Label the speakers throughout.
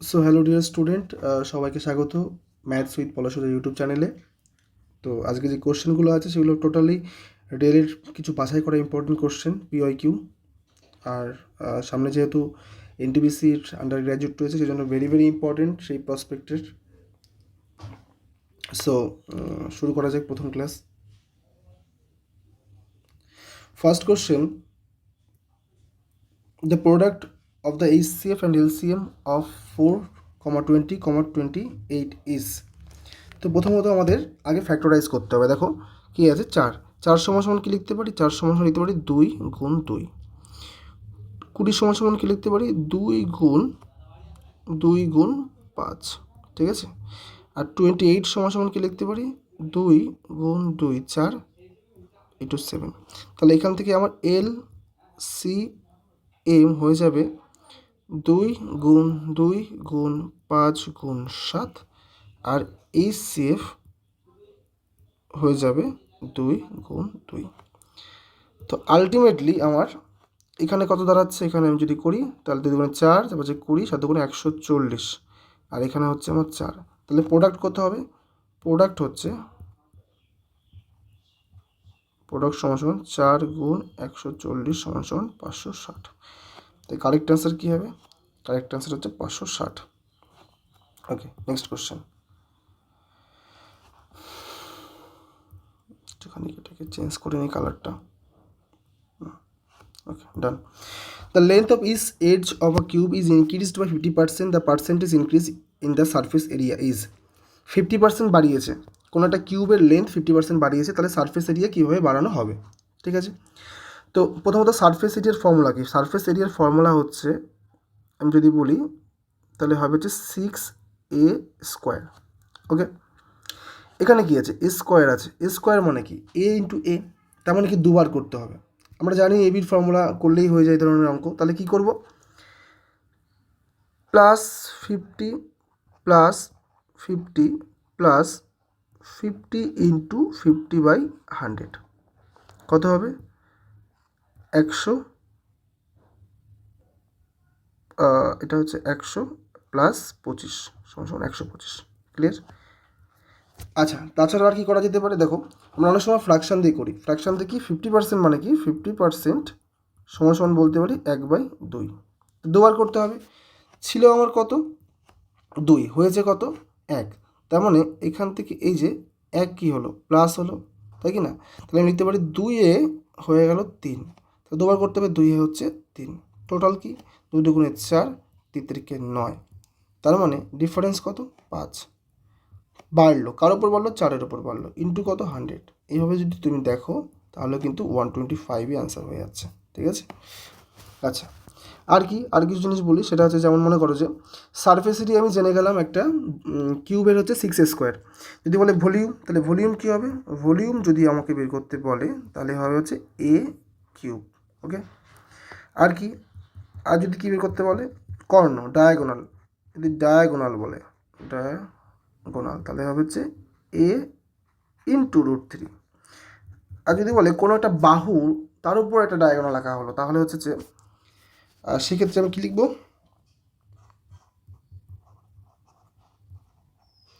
Speaker 1: So hello dear student, সবাইকে স্বাগত maths with পলাশোর YouTube চ্যানেলে। তো আজকে যে কোশ্চেনগুলো আছে সেগুলো টোটালি ডেলির কিছু বাছাই করা ইম্পর্টেন্ট কোশ্চেন PYQ। আর সামনে যেহেতু এনটিপিসির আন্ডার গ্র্যাজুয়েট রয়েছে সেই জন্য ভেরি ভেরি ইম্পর্টেন্ট সেই প্রসপেক্টের। সো শুরু করা যাক প্রথম class. First question, the product of the HCF and LCM of 4, 20, 28 is। তো প্রথমত আমাদের আগে ফ্যাক্টরাইজ করতে হবে। দেখো কি আছে, 4 4 সমান সমান কী লিখতে পারি, 4 সমান সমান লিখতে পারি 2 গুণ 2। 20 সমান সমান কী লিখতে পারি, 2 গুণ 5, ঠিক আছে। আর 28 সমান সমান কী লিখতে পারি, 2 গুণ 2 4 ইন্টু 7। তাহলে এখান থেকে আমার LCM হয়ে যাবে 2 গুণ 2 গুণ 5 গুণ 7, আর HCF হয়ে যাবে 2 গুণ 2। তো আলটিমেটলি আমার এখানে কত দাঁড়াচ্ছে, এখানে আমি যদি করি তাহলে 2 দুগুণে 4, তারপর হচ্ছে 20, 7 দুগুণে 140, আর এখানে হচ্ছে আমার 4। তাহলে প্রোডাক্ট কত হবে, প্রোডাক্ট হচ্ছে সমান সমান 4 গুণ 140 সমান সমান 560। তাই কারেক্ট অ্যান্সার কী হবে, কারেক্ট অ্যান্সার হচ্ছে 560। ওকে, নেক্সট কোশ্চেন। একটুখানি এটাকে চেঞ্জ করে নিই কালারটা। Okay, done. The length of each edge of a cube is increased by 50%. The percentage increase in the surface area is 50% বাড়িয়েছে, কোনো একটা কিউবের লেন্থ 50% বাড়িয়েছে, তাহলে সারফেস এরিয়া কীভাবে বাড়ানো হবে। ঠিক আছে, তো প্রথমত সারফেস এরিয়ার ফর্মুলা কি, সারফেস এরিয়ার ফর্মুলা হচ্ছে আমি যদি বলি তাহলে হবে হচ্ছে 6a²। ওকে, এখানে কি আছে, এ স্কোয়ার আছে, এ স্কোয়ার মানে কি a ইন্টু এ, তার মানে কি দুবার করতে হবে। আমরা জানি এবির ফর্মুলা করলেই হয়ে যায় এই ধরনের অঙ্ক। তাহলে কি করব, +50 প্লাস 50 প্লাস 50 ইন্টু 50/100 কত হবে, 100। এটা হচ্ছে 100 প্লাস 25 সমান সমান 125। ক্লিয়ার? আচ্ছা, তাছাড়া আর কি করা যেতে পারে, দেখো আমরা অনেক সময় ফ্র্যাকশান দিয়ে করি। ফ্র্যাকশান দিয়ে কি 50% মানে কি, 50% সমান সমান বলতে পারি 1/2। দুবার করতে হবে, ছিল আমার কত 2, হয়েছে কত 1। তার মানে এখান থেকে এই যে 1 কী হলো, প্লাস হলো, তাই কি না। তাহলে আমি লিখতে পারি 2 হয়ে গেল 3, তো দুবার করতে হবে, 2 হচ্ছে 3, টোটাল কি 2 দুগুণে 4, 3 3কে 9, তার মানে ডিফারেন্স কত 5। বাড়লো কার ওপর বাড়লো, 4-এর ওপর বাড়লো, ইন্টু কত 100। এইভাবে যদি তুমি দেখো তাহলে কিন্তু 125ই অ্যান্সার হয়ে যাচ্ছে। ঠিক আছে, আচ্ছা আর কি, আর কিছু জিনিস বলি, সেটা হচ্ছে যেমন মনে করো যে সারফেস এরিয়া আমি জেনে গেলাম একটা কিউবের হচ্ছে 6a²। যদি বলে ভলিউম, তাহলে ভলিউম কী হবে, ভলিউম যদি আমাকে বের করতে বলে তাহলে হবে হচ্ছে a³। ওকে, আর কি, আর যদি কী বের করতে বলে, কর্ণ ডায়াগোনাল, যদি ডায়াগোনাল বলে ডায়াগোনাল তাহলে হবে হচ্ছে a ইন্টু √3। আর যদি বলে কোনো একটা বাহু তার উপর একটা ডায়াগোনাল আঁকা হলো তাহলে হচ্ছে যে সেক্ষেত্রে আমি কী লিখব,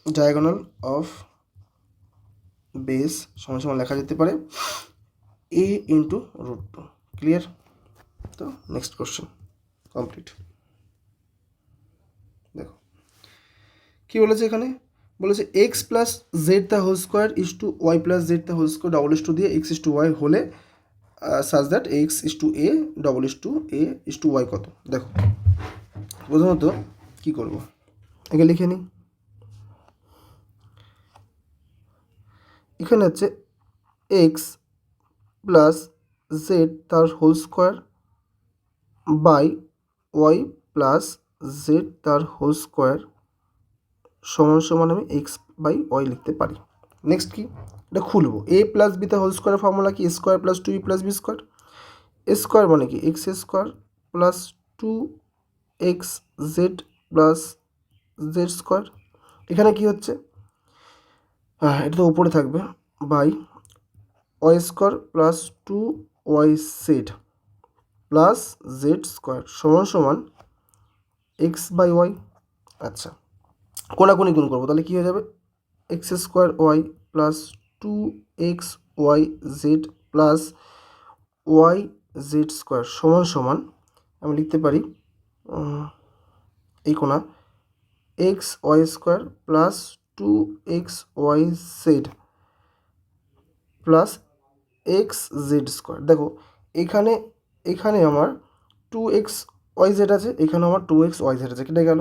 Speaker 1: ডায়াগোনাল অফ বেস সমান সমান লেখা যেতে পারে a ইন্টু √2। ক্লিয়ার? তো নেক্সট কোশ্চেন কমপ্লিট। দেখো কী বলেছে এখানে, বলেছে x plus z the whole square is to y plus z the whole square double is to দিয়ে এক্স ইস টু ওয়াই হলে such that x is to a double is to a is to y কত। দেখো প্রথমত কী করবো, একে লিখে নিই। এখানে হচ্ছে এক্স প্লাস জেড তার whole square by y plus z তার হোল স্কোয়ার সমান সমান আমি এক্স বাই ওয়াই লিখতে পারি। নেক্সট কি, এটা খুলবো, এ প্লাস বি তার হোল স্কোয়ারের ফর্মুলা কি, square plus 2b plus b square. Square মানে কি x square plus 2x z plus z square. এখানে কি হচ্ছে, হ্যাঁ এটা তো উপরে থাকবে, by y square plus 2yz plus z square সমান সমান এক্স বাই ওয়াই। আচ্ছা, কোনাকুনি গুণ করবো, তাহলে কী হয়ে যাবে, x square y plus 2xyz plus y z square সমান সমান আমি লিখতে পারি এই কোনা x y square plus 2xyz plus x z square. দেখো এখানে এখানে আমার 2xyz আছে, এখানে আমার 2xyz আছে, কেটে গেল।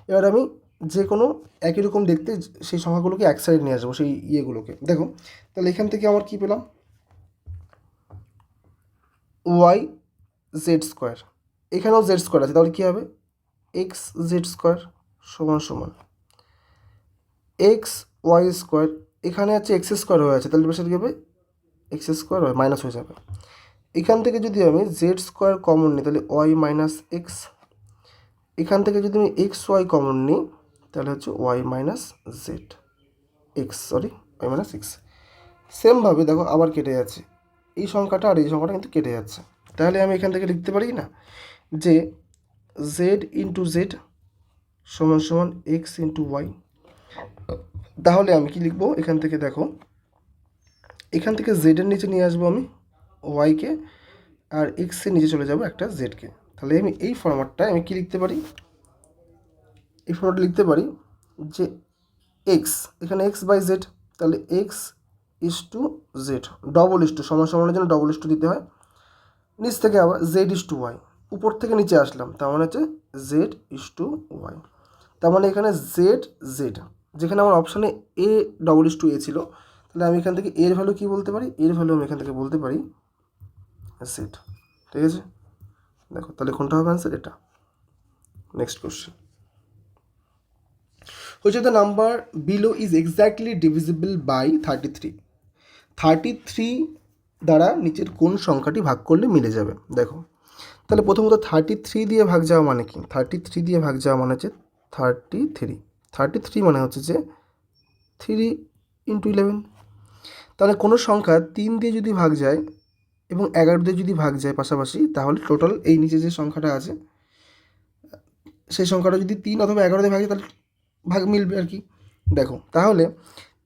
Speaker 1: এবার আমি যে কোনো একই রকম দেখতে সেই সংখ্যাগুলোকে এক সাইড নিয়ে আসবো, সেই ইয়েগুলোকে। দেখো তাহলে এখান থেকে আমার কী পেলাম, ওয়াই জেড স্কোয়ার, এখানেও জেড স্কোয়ার আছে, তাহলে কী হবে, এক্স জেড স্কোয়ার সমান সমান এক্স ওয়াই স্কোয়ার, এখানে আছে এক্স স্কোয়ার হয়ে আছে, তাহলে পাশে কী হবে, এক্স স্কোয়ার ওয়াই মাইনাস হয়ে যাবে। এখান থেকে যদি আমি জেড স্কোয়ার কমন নিই তাহলে ওয়াই মাইনাস এক্স, এখান থেকে যদি আমি এক্স ওয়াই কমন নিই তাহলে হচ্ছে y minus z x, y minus x. সেমভাবে দেখো আবার কেটে যাচ্ছে, এই সংখ্যাটা আর এই সংখ্যাটা কিন্তু কেটে যাচ্ছে। তাহলে আমি এখান থেকে লিখতে পারি না যে জেড ইন্টু জেড সমান সমান এক্স ইন্টু ওয়াই। তাহলে আমি কি লিখবো এখান থেকে, দেখো এখান থেকে জেডের নিচে নিয়ে আসবো আমি ওয়াইকে, আর এক্সের নিচে চলে যাবো একটা জেডকে। তাহলে আমি এই ফরম্যাটটায় আমি কি লিখতে পারি, এই ফরম্যাটটা লিখতে পারি যে এক্স, এখানে এক্স বাই জেড, তাহলে x is to z, double is to, সমান সমানের জন্য ডবল ইস টু দিতে হয়। নিচ থেকে আবার জেড ইস টু ওয়াই, উপর থেকে নিচে আসলাম, তার মানে হচ্ছে জেড ইস টু ওয়াই। তার মানে এখানে জেড জেড, যেখানে আমার অপশানে এ ডবল ইস টু এ ছিল, তাহলে আমি এখান থেকে এর ভ্যালু কী বলতে পারি, এর ভ্যালু আমি এখান থেকে বলতে পারি জেড। ঠিক আছে, দেখো তাহলে কোনটা হবে অ্যান্সার, এটা। Next question, which of the number below is exactly divisible by 33? 33 দ্বারা নিচের কোন সংখ্যাটি ভাগ করলে মিলে যাবে। দেখো তাহলে প্রথমত 33 দিয়ে ভাগ যাওয়া মানে কি, 33 দিয়ে ভাগ যাওয়া মানে হচ্ছে 33 মানে হচ্ছে যে 3 ইন্টু 11। তাহলে কোনো সংখ্যা 3 দিয়ে যদি ভাগ যায় এবং 11 দিয়ে যদি ভাগ যায় পাশাপাশি, তাহলে টোটাল এই নিচে যে সংখ্যাটা আছে সেই সংখ্যাটা যদি 3 অথবা 11 দিয়ে ভাগ যায় তাহলে ভাগ মিলবে আর কি। দেখো তাহলে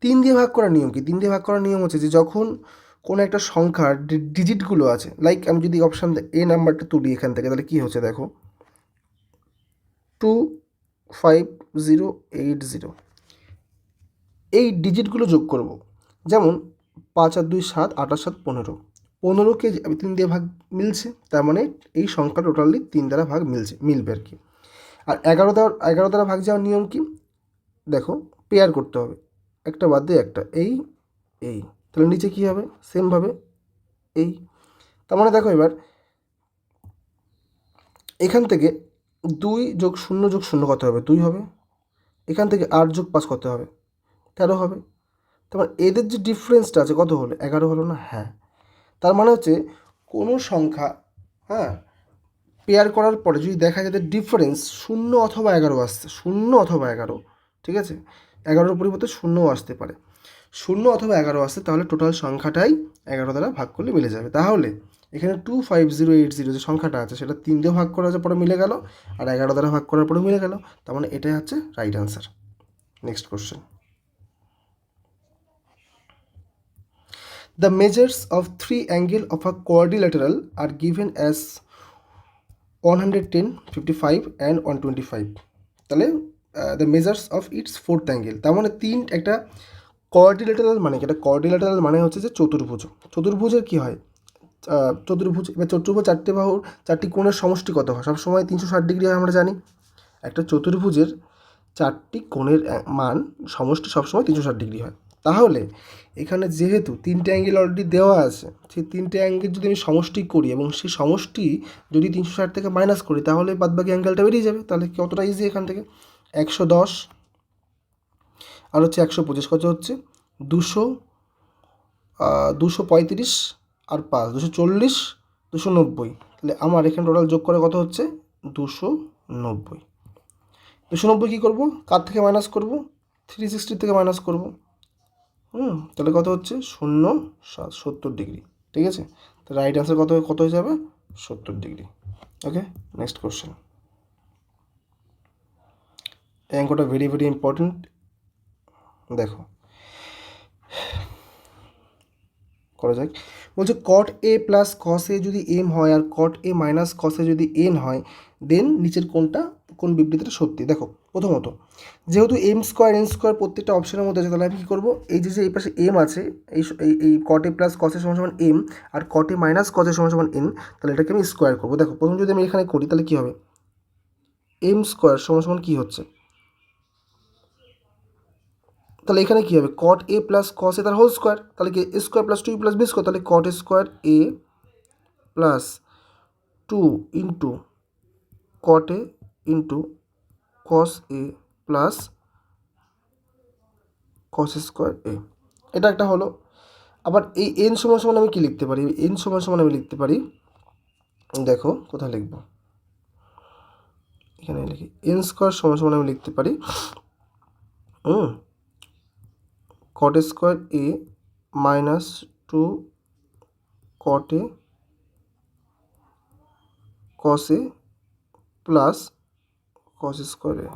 Speaker 1: 3 দিয়ে ভাগ করার নিয়ম কি, 3 দিয়ে ভাগ করার নিয়ম হচ্ছে যে যখন কোনো একটা সংখ্যার ডিজিটগুলো আছে, লাইক আমি যদি অপশান এ নাম্বারটা তুলি এখান থেকে, তাহলে কী হচ্ছে দেখো 25080, এই ডিজিটগুলো যোগ করব। যেমন 5 আর 2 7, 8 আর 7 15, 15কে আমি 3 দিয়ে ভাগ মিলছে, তার মানে এই সংখ্যা টোটালি 3 দ্বারা ভাগ মিলবে আর কি। আর 11 দ্বারা ভাগ যাওয়ার নিয়ম কি, দেখো পেয়ার করতে হবে, একটা বাদ দিয়ে একটা, এই তাহলে নিচে কী হবে সেমভাবে এই। তার মানে দেখো এবার এখান থেকে 2 যোগ 0 যোগ 0 কত হবে, 2 হবে। এখান থেকে 8 যোগ 5 কত হবে, 13 হবে। তার মানে এদের যে ডিফারেন্সটা আছে কত হলো, 11 হলো না, হ্যাঁ। তার মানে হচ্ছে কোনো সংখ্যা, হ্যাঁ, পেয়ার করার পরে যদি দেখা যায় ডিফারেন্স 0 অথবা 11 আসছে, 0 অথবা 11, ঠিক আছে, 11-র পরিবর্তে 0ও আসতে পারে, 0 অথবা 11 আসছে, তাহলে টোটাল সংখ্যাটাই 11 দ্বারা ভাগ করলে মিলে যাবে। তাহলে এখানে 25080 যে সংখ্যাটা আছে সেটা 3 দিয়ে ভাগ করার পরে মিলে গেল, আর 11 দ্বারা ভাগ করার পরে মিলে গেল, তার মানে এটাই হচ্ছে right answer. Next question, the measures of three angle of a quadrilateral are given as 110, 55 and 125. তাহলে the measures of its fourth angle, তার মানে একটা কোয়াড্রিল্যাটারাল মানে কি, এটা কোয়াড্রিল্যাটারাল মানে হচ্ছে যে চতুর্ভুজ। চতুর্ভুজের কী হয়, চতুর্ভুজ, এবার চতুর্ভুজ 4টে বাহুর 4টি কোণের সমষ্টি কত হয়, সবসময় 360 ডিগ্রি হয় আমরা জানি। একটা চতুর্ভুজের 4টি কোণের মান সমষ্টি সবসময় 360 ডিগ্রি হয়। তাহলে এখানে যেহেতু 3টে অ্যাঙ্গেল অলরেডি দেওয়া আছে, সেই 3টে অ্যাঙ্গেল যদি আমি সমষ্টি করি এবং সেই সমষ্টি যদি 360 থেকে মাইনাস করি, তাহলে বাদবাকি অ্যাঙ্গেলটা বেরিয়ে যাবে। তাহলে কতটা ইজি এখান থেকে, 110 আর হচ্ছে 125 কত হচ্ছে 235 আর 5 240, 290। তাহলে আমার এখানে টোটাল যোগ করে কত হচ্ছে 290। 290 কী করবো, কার থেকে মাইনাস করব, 360 থেকে মাইনাস করব। তাহলে কত হচ্ছে 70 ডিগ্রি। ঠিক আছে, তো রাইট অ্যান্সার কত হয়ে যাবে 70 ডিগ্রি। ওকে, নেক্সট কোশ্চেন, এই অঙ্কটা ভেরি ভেরি ইম্পর্টেন্ট। দেখো করা যাক। বলছে কট এ প্লাস কস এ যদি এম হয় আর কট এ মাইনাস কস এ যদি এন হয়, দেন নিচের কোন বিবৃতিটা সত্যি। দেখো প্রথমত, যেহেতু এম স্কোয়ার এন স্কোয়ার প্রত্যেকটা অপশনের মধ্যে আছে, তাহলে আমি কী করবো, এই যে এই পাশে এম আছে, এই কট এ প্লাস কস এ সমান সমান এম আর কট এ মাইনাস কস এ সমান সমান এন, তাহলে এটাকে আমি স্কোয়ার করবো। দেখো প্রথম যদি আমি এখানে করি তাহলে কী হবে, এম স্কোয়ার সমান সমান কী হচ্ছে, তাহলে এখানে কী হবে, কট এ প্লাস কস এ তার হোল স্কোয়ার, তাহলে কি a square plus two plus b square, তাহলে cot square a plus 2 into cot a into cos a plus cos square a, এটা একটা হলো। আবার এই এন সমান সমান আমি কী লিখতে পারি, এন সমান সমান আমি লিখতে পারি, দেখো কোথায় লিখব, এখানে লিখি এন স্কোয়ার সমান সমান আমি লিখতে পারি কট square a minus 2 caught A cos a plus cos square a.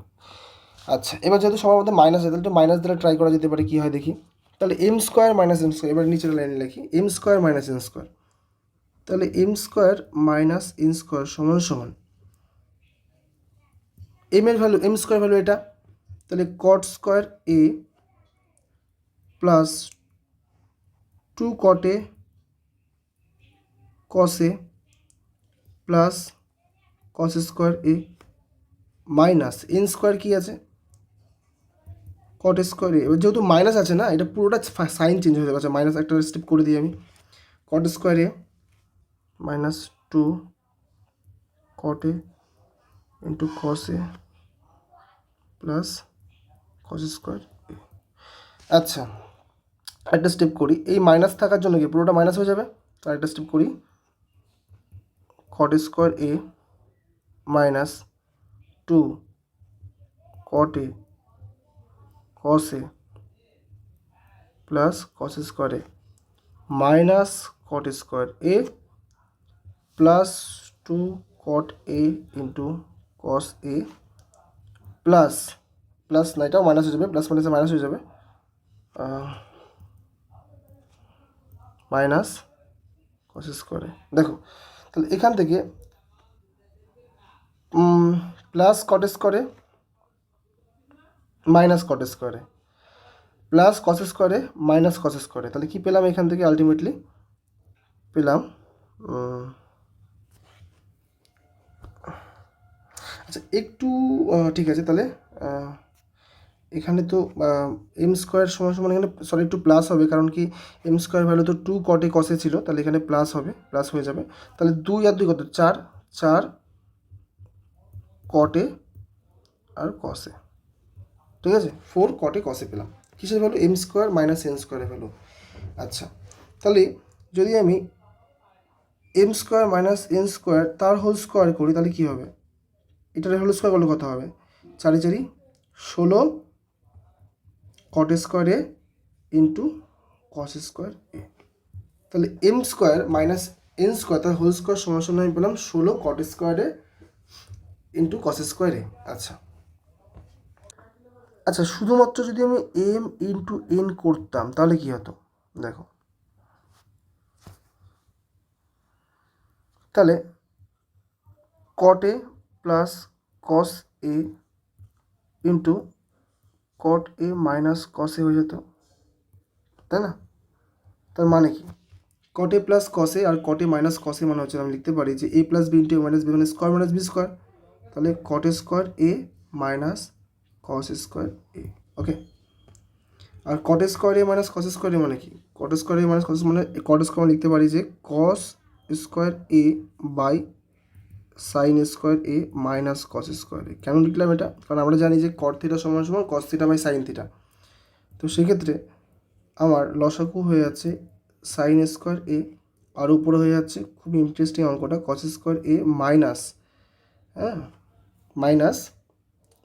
Speaker 1: আচ্ছা, এবার যেহেতু সবার মধ্যে মাইনাস আছে, তাহলে একটু মাইনাস দ্বারা ট্রাই করা যেতে পারে, কী হয় দেখি। তাহলে m square minus m square, এবার নিচের লাইনে লিখি m square minus n square, তাহলে m square minus n square সমান সমান এম এর ভ্যালু, এম স্কোয়ার ভ্যালু এটা, তাহলে cot square a plus 2 caught A cos a plus cos square a minus n square কী আছে, কট স্কোয়ার এ। এবার যেহেতু minus আছে না, এটা পুরোটা সাইন চেঞ্জ হয়ে যাবে। মাইনাস একটা স্টেপ করে দিই আমি, কট square a minus 2 caught a into cos a plus cos square a. আচ্ছা, একটা স্টেপ করি, এই মাইনাস থাকার জন্য কি পুরোটা মাইনাস হয়ে যাবে, তো একটা স্টেপ করি, কট square a minus 2 caught A cos a plus cos square a minus caught square a plus 2 caught a into cos a plus plus না, এটাও মাইনাস হয়ে যাবে, প্লাস মাইনাসে মাইনাস হয়ে যাবে, মাইনাস কস স্কোয়ারে। দেখো তাহলে এখান থেকে প্লাস কট স্কোয়ারে মাইনাস কট স্কোয়ারে প্লাস কস স্কোয়ারে মাইনাস কস স্কোয়ারে, তাহলে কী পেলাম এখান থেকে, আলটিমেটলি পেলাম আচ্ছা একটু ঠিক আছে, তাহলে এখানে তো এম স্কোয়ার সমান সমান, এখানে সরি একটু প্লাস হবে, কারণ কি এম স্কোয়ার ভ্যালু তো 2 কটে কসে ছিল, তাহলে এখানে প্লাস হবে, প্লাস হয়ে যাবে, তাহলে 2 আর 2 কত, 4 4 কটে আর কসে, ঠিক আছে, 4 কটে কসে পেলাম, কিসের value, m square minus n স্কোয়ারের ভ্যালু। আচ্ছা, তাহলে যদি আমি m square minus n square তার হোল স্কোয়ার করি, তাহলে কী হবে, এটার হোল স্কোয়ার করলে কত হবে, 4 4 16 cot square a into cos square a, তাহলে m square minus n square তার হোল স্কোয়ার সমান সমান আমি পেলাম 16 cot square a into cos square a. আচ্ছা আচ্ছা, শুধুমাত্র যদি আমি এম ইন্টু এন করতাম তাহলে কী হতো, দেখো তাহলে কট এ প্লাস কস এ ইন্টু কট এ মাইনাস কস এ হয়ে যেত, তাই না, তার মানে কি কট এ প্লাস কস এ আর কট এ মাইনাস কস এ মানে হচ্ছে, আমি লিখতে পারি যে এ প্লাস বি ইন্টু এ মাইনাস বি মানে স্কোয়ার মাইনাস বি স্কোয়ার, তাহলে cot square a minus cos square A. Okay, R caught square a minus cos square এ মানে কি, কট স্কোয়ার এ মাইনাস কস মানে কট স্কোয়ার লিখতে পারি যে cos square a by sine square a minus cos square a. কেন লিখলাম এটা, কারণ আমরা জানি যে কট থিটা সমান সমান cos theta by sine theta, তো সেক্ষেত্রে আমার লসাগু হয়ে যাচ্ছে সাইন স্কোয়ার এ, আর উপরে হয়ে যাচ্ছে খুব ইন্টারেস্টিং অঙ্কটা কস স্কোয়ার এ মাইনাস, হ্যাঁ মাইনাস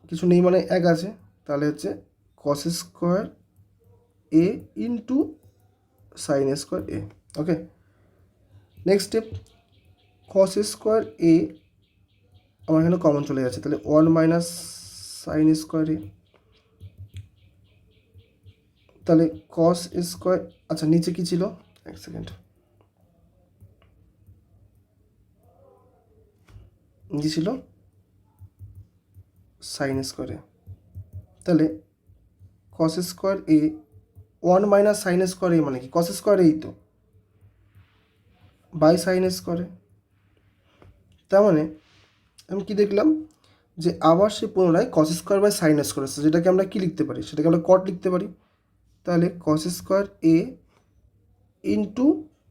Speaker 1: কিছু নেই মানে 1 আছে, তাহলে হচ্ছে কস square a into sign square A. Okay, next step, cos square এ আমার এখানে কমন চলে যাচ্ছে, তাহলে 1 মাইনাস সাইন স্কোয়ার এ, তাহলে কস স্কোয়ার, আচ্ছা নিচে কি ছিল, এক সেকেন্ড, নিচে ছিল সাইন স্কোয়ার এ, তাহলে কস স্কোয়ার এ 1 মাইনাস সাইন স্কোয়ার এ মানে কি, কস স্কোয়ার এই তো বাই সাইন স্কোয়ারে। তার মানে আমি কি দেখলাম যে আবার সে পুনরায় cos square by sine square আসছে, যেটাকে আমরা কি লিখতে পারি, সেটাকে আমরা কট লিখতে পারি। তাহলে কস square a into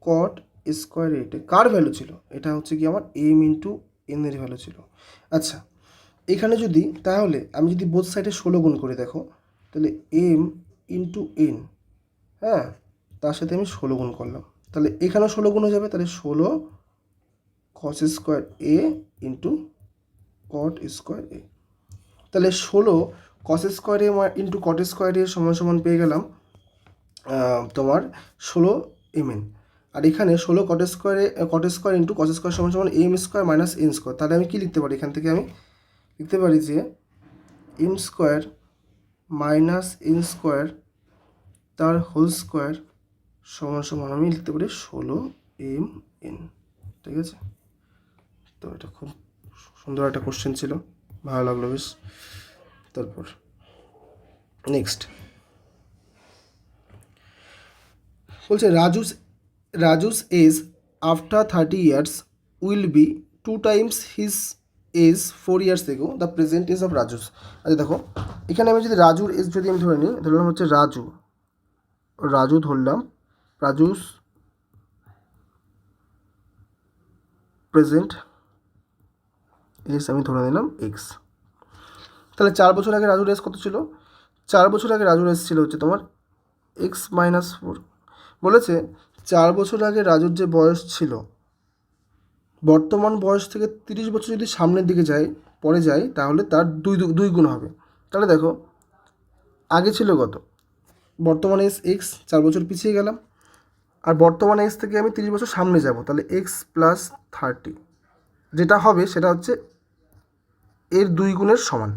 Speaker 1: cot square এটা কার ভ্যালু ছিল, এটা হচ্ছে কি আমার এম ইন্টু এন এর ভ্যালু ছিল। আচ্ছা এখানে যদি তাহলে আমি যদি বোথ সাইডে 16 গুণ করে দেখো, তাহলে এম ইন্টু এন, হ্যাঁ তার সাথে আমি 16 গুণ করলাম, তাহলে এখানেও 16 গুণ হয়ে যাবে, তাহলে 16 কস square a into cot square a, তাহলে 16 কস square a into cot square এর সমান সমান পেয়ে গেলাম তোমার 16 mn, আর এখানে 16 cot square into cos square সমান সমান m square minus n square. তাহলে আমি কি লিখতে পারি, এখান থেকে আমি লিখতে পারি যে m square minus n square তার হোল স্কোয়ার সমান সমান আমি লিখতে পারি 16 mn। ঠিক আছে, তো এটা খুব সুন্দর একটা কোশ্চেন ছিল, ভালো লাগলো বেশ। তারপর নেক্সট বলছে Raju's age after 30 years will be 2 times his age 4 years ago the present age of Raju's. আচ্ছা দেখো এখানে আমি যদি রাজুর এজ যদি আমি ধরে নিই, ধরলাম হচ্ছে রাজু ধরলাম, রাজুস প্রেজেন্ট এজ আমি ধরে নিলাম এক্স, তাহলে 4 বছর আগে রাজুর এজ কত ছিল, 4 বছর আগে রাজুর এজ ছিল হচ্ছে তোমার এক্স মাইনাস 4। বলেছে 4 বছর আগে রাজুর যে বয়স ছিল, বর্তমান বয়স থেকে 30 বছর যদি সামনের দিকে পরে যায় তাহলে তার দুই গুণ হবে। তাহলে দেখো আগে ছিল কত, বর্তমান এজ এক্স, 4 বছর পিছিয়ে গেলাম, আর বর্তমান এজ থেকে আমি 30 বছর সামনে যাব, তাহলে এক্স প্লাস 30 যেটা হবে সেটা হচ্ছে এর 2 গুণের সমান,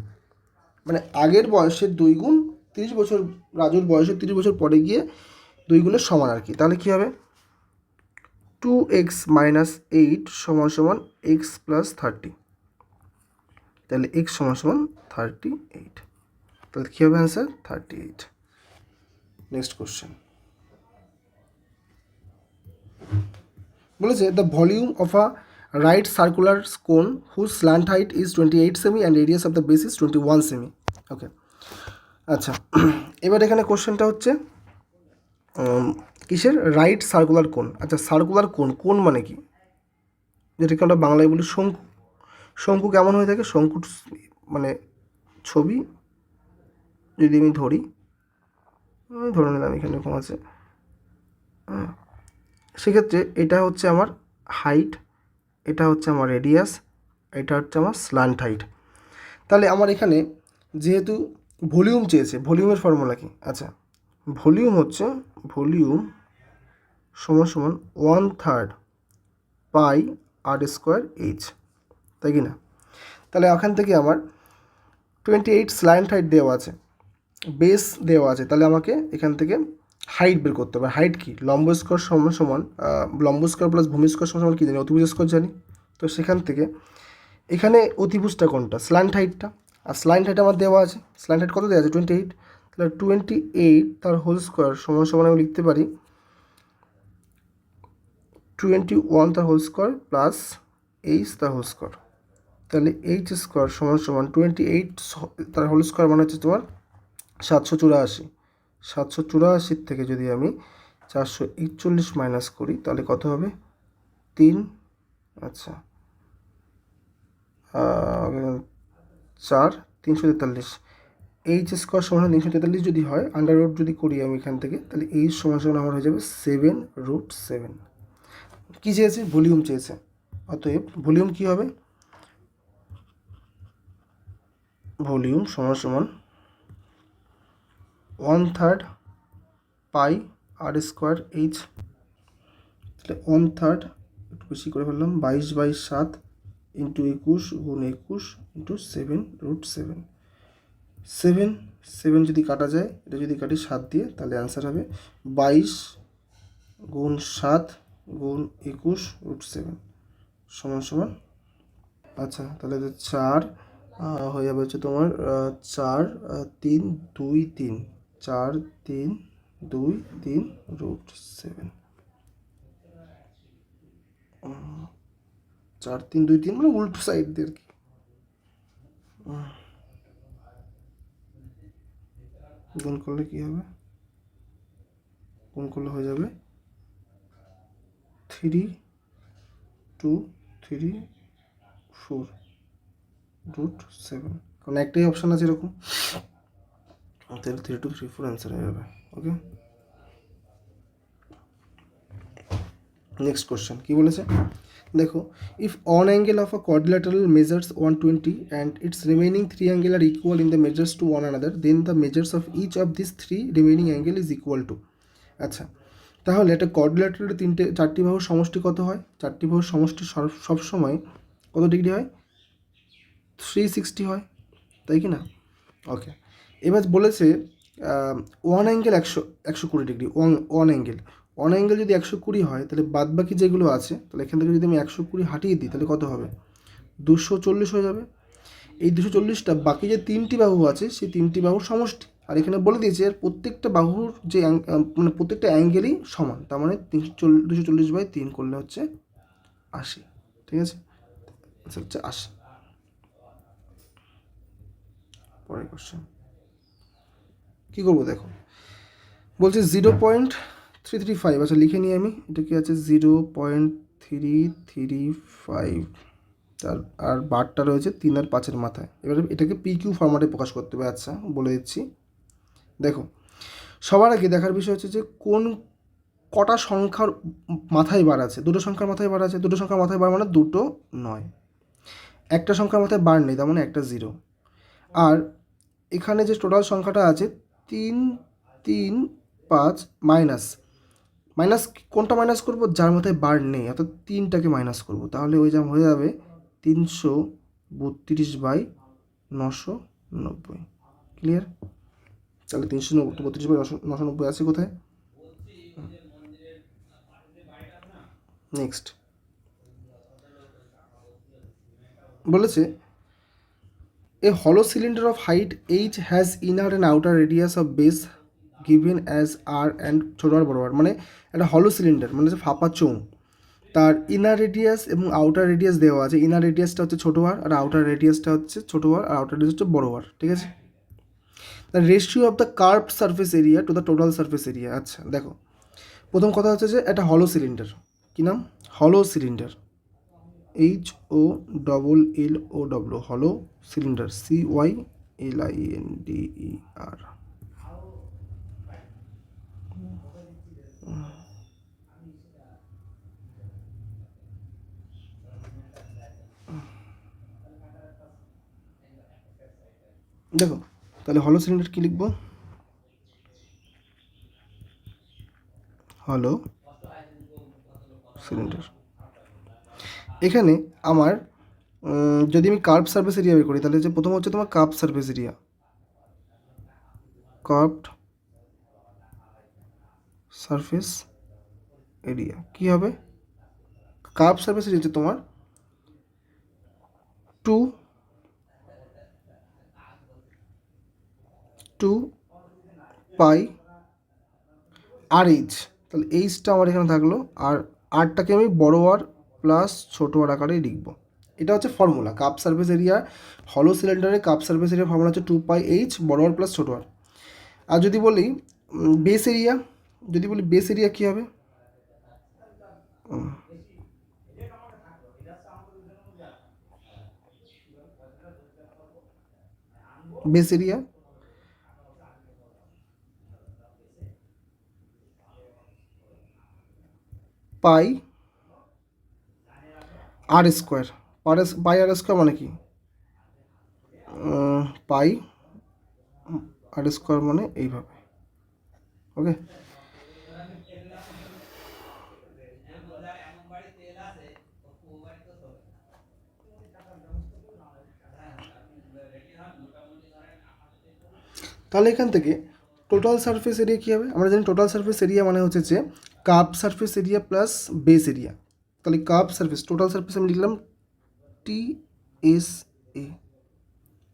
Speaker 1: মানে আগের বয়সের 2 গুণ 30 বছর, রাজুর বয়সের 30 বছর পরে গিয়ে 2 গুণের সমান আর কি। তাহলে কী হবে 2x মাইনাস 8 সমান সমান এক্স প্লাস 30, তাহলে এক্স সমান সমান 38, তাহলে কী হবে অ্যান্সার 38। নেক্সট কোশ্চেন বলেছে the volume of a right circular cone whose slant height is 28 সেমি and radius of the base is 21 সেমি। ওকে আচ্ছা এবার এখানে কোশ্চেনটা হচ্ছে কিসের, রাইট সার্কুলার কোন। আচ্ছা সার্কুলার কোন মানে কি, যেটাকে আমরা বাংলায় বলি শঙ্কু। শঙ্কু কেমন হয়ে থাকে, শঙ্কুর মানে ছবি যদি আমি ধরে নিলাম এখানে এরকম আছে, হ্যাঁ সেক্ষেত্রে এটা হচ্ছে আমার হাইট, এটা হচ্ছে আমার রেডিয়াস, এটা হচ্ছে আমার স্ল্যান্ট হাইট। তাহলে আমার এখানে যেহেতু ভলিউম চেয়েছে, ভলিউমের ফর্মুলা কি, আচ্ছা ভলিউম হচ্ছে সমান সমান 1/3 পাই আর স্কোয়ার এইচ, তাই কি না। তাহলে এখান থেকে আমার 28 স্ল্যান্ট হাইট দেওয়া আছে, বেস দেওয়া আছে, তাহলে আমাকে এখান থেকে হাইট বের করতে হবে। হাইট কি, লম্ব স্কোয়ার সমান লম্ব স্কোয়ার প্লাস ভূমি স্কোয়ার সমান কী জানি, অতিভুজ স্কোয়ার জানি। তো সেখান থেকে এখানে অতিভুজটা কোনটা, স্ল্যান্ট হাইটটা, আর স্ল্যান্ট হাইট আমার দেওয়া আছে, স্ল্যান্ট হাইট কত দেওয়া আছে 28, তাহলে 28 তার হোল স্কোয়ার সমান আমি লিখতে পারি 21 তার হোল স্কোয়ার প্লাস এইচ তার হোল স্কোয়ার, তাহলে এইচ স্কোয়ার সমান 28 তার হোল স্কোয়ার মানে হচ্ছে তোমার 784 থেকে যদি আমি 441 মাইনাস করি তাহলে কত হবে 3, আচ্ছা 4 343, এইচ স্কোয়ার সমান 343 যদি হয়, আন্ডার রুট যদি করি আমি এখান থেকে, তাহলে এইচ সমান আমার হয়ে যাবে 7√7। কী চেয়েছে, ভলিউম চেয়েছে, অতএব ভলিউম কী হবে, ভলিউম সমান 1/3 পাই আর স্কোয়ার এইচ, তাহলে 1/3 একটু বেশি করে ফেললাম 22/7 ইন্টু 21 গুণ 21 ইন্টু 7√7, সেভেন, সেভেন যদি কাটা যায়, এটা যদি কাটি 7 দিয়ে, তাহলে অ্যান্সার হবে 22 গুণ 7 গুণ 21√7 সমান সমান। আচ্ছা, তাহলে 4 হয়ে যাবে হচ্ছে তোমার 4 3 2 3, 4 3 2 3√7, 4 3 2 3 মানে উল্টো সাইড দিয়ে আর কি। গুণ করলে কী হবে? গুণ করলে হয়ে যাবে 3 2 3 4√7, কারণ একটাই অপশান আছে এরকম, তাহলে 3 2 3 4 অ্যান্সার হয়ে যাবে। ওকে, নেক্সট কোশ্চেন কী বলেছে দেখো, if one angle of a quadrilateral measures 120 and its remaining 3 angle are equal in the measures to one another, then the measures of each of this 3 remaining angle is equal to. আচ্ছা, তাহলে একটা কোয়াড্রিল্যাটারালের 4টি বাহুর সমষ্টি কত হয়? 4টি বাহুর সমষ্টি সবসময় কত ডিগ্রি হয়? 360 হয়, তাই কি না? ওকে, এবার বলেছে one angle 120 degree, one angle যদি 120 হয়, তাহলে বাদ বাকি যেগুলো আছে, তাহলে এখান থেকে যদি আমি 120 হাটিয়ে দিই, তাহলে কত হবে? 240 হয়ে যাবে। এই 240টা বাকি যে 3টি বাহু আছে, সেই 3টি বাহুর সমষ্টি। আর এখানে বলে দিয়েছে এর প্রত্যেকটা বাহুর যে মানে প্রত্যেকটা অ্যাঙ্গেলই সমান, তার মানে 240/3 করলে হচ্ছে 80। ঠিক আছে, আচ্ছা হচ্ছে 80। পরের কোশ্চেন কী করবো দেখো, বলছে 0.335, আচ্ছা লিখে নিই আমি, এটা কি আছে 0.335, আর বারটা রয়েছে 3 আর 5-এর মাথায়। এবারে এটাকে PQ ফরম্যাটে প্রকাশ করতে হবে। আচ্ছা বলে দিচ্ছি, দেখো সবার আগে দেখার বিষয় হচ্ছে যে কটা সংখ্যার মাথায় বার আছে। দুটো সংখ্যার মাথায় বার আছে, দুটো সংখ্যার মাথায় বার মানে দুটো নয়, একটা সংখ্যার মাথায় বার নেই, তার মানে একটা 0। আর এখানে যে টোটাল সংখ্যাটা আছে 3 3 5 মাইনাস কোনটা মাইনাস করব? যার মাথায় বার নেই, অর্থাৎ 3টাকে মাইনাস করব, তাহলে ওই যা হয়ে যাবে 332/990। ক্লিয়ার? তাহলে 332/990 আছে কোথায়? নেক্সট বলেছে এ হলো cylinder of height h has inner and outer radius of base given as r and ছোটো আর বড় আর, মানে একটা হলো সিলিন্ডার মানে হচ্ছে ফাঁপা চোঙ, তার ইনার রেডিয়াস এবং আউটার রেডিয়াস দেওয়া আছে। ইনার রেডিয়াসটা হচ্ছে ছোটো আর আউটার রেডিয়াসটা হচ্ছে ছোটো আর আউটার রেডিয়াস হচ্ছে বড় আর। ঠিক আছে, the ratio of the curved surface area to the total surface area. আচ্ছা দেখো, প্রথম কথা হচ্ছে যে একটা হলো সিলিন্ডার, কী নাম? হলো সিলিন্ডার, HOLLO, হলো সিলিন্ডার, CYLINDER। দেখো তাহলে হলো সিলিন্ডার কী লিখবো? হলো সিলিন্ডার। এখানে আমার যদি আমি কার্ভ সারফেস এরিয়া বের করি, তাহলে যে প্রথম হচ্ছে তোমার curve surface area, curved surface area কী হবে? কার্ভ সারফেস এরিয়া হচ্ছে তোমার 2πRH। তাহলে এইচটা আমার এখানে থাকলো, আর আরটাকে আমি বড় আর প্লাস ছোটো আর আকারে লিখবো। এটা হচ্ছে ফর্মুলা কাপ সারফেস এরিয়া, হলো সিলিন্ডারে কাপ সারফেস এরিয়া ফর্মুলা হচ্ছে 2πH বড় আর প্লাস ছোটো আর। আর যদি বলি বেস এরিয়া, বেস এরিয়া কী হবে? বেস এরিয়া পাই আর স্কোয়ার, পাই আর স্কোয়ার মানে কি? পাই আর স্কোয়ার মানে এইভাবে। ওকে, তাহলে এখান থেকে টোটাল সারফেস এরিয়া কী হবে? আমরা জানি টোটাল সারফেস এরিয়া মানে হচ্ছে যে curve surface area plus base area. তাহলে কার্ভ সারফেস, টোটাল সারফেস আমি লিখলাম TSA,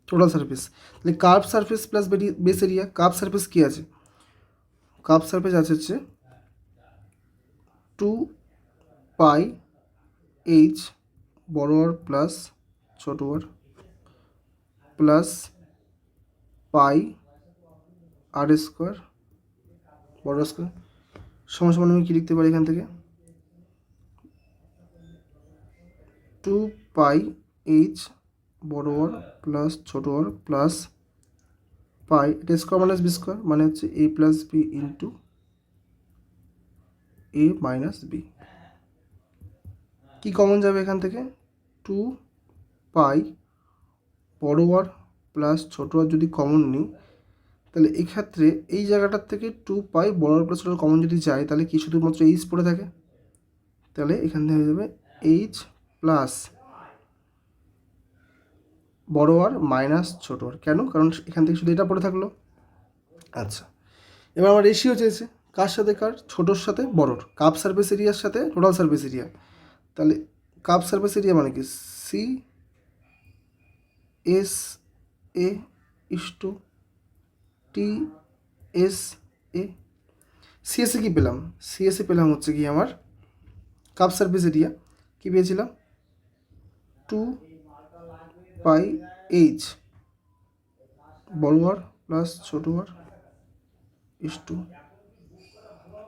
Speaker 1: টোটাল সারফেস। তাহলে curve surface plus base area. Curve surface কী আছে? কার্ভ সারফেস আছে হচ্ছে 2πh বড় আর প্লাস ছোট আর প্লাস পাই আর স্কোয়ার বড় স্কোয়ার সমান সমান আমি কী লিখতে পারি এখান থেকে? 2πh বড় আর প্লাস ছোট আর প্লাস পাই, এটা স্কোয়ার মাইনাস বি স্কোয়ার মানে হচ্ছে a plus b into a minus b. কী কমন যাবে এখান থেকে? 2π বড় আর প্লাস ছোটো আর যদি কমন নিই তাহলে এক্ষেত্রে এই জায়গাটার থেকে 2π বড় আর প্লাস ছোটো কমন যদি যায় তাহলে কি শুধুমাত্র এইচ পড়ে থাকে? তাহলে এখান থেকে হয়ে যাবে এইচ প্লাস বড় আর মাইনাস ছোটো আর। কেন? কারণ এখান থেকে শুধু এটা পড়ে থাকলো। আচ্ছা, এবার আমার রেশিও চেয়েছে কার সাথে কার? ছোটোর সাথে বড়োর, কার্ভ সারফেস এরিয়ার সাথে টোটাল সারফেস এরিয়া। তাহলে কার্ভ সারফেস এরিয়া মানে কি? CSA is to TSA। সিএসএ কী পেলাম? সিএসএ পেলাম হচ্ছে কি আমার কার্ভ সারফেস এরিয়া। কী পেয়েছিলাম? 2πh বড় আর প্লাস ছোটো আর ইস্টু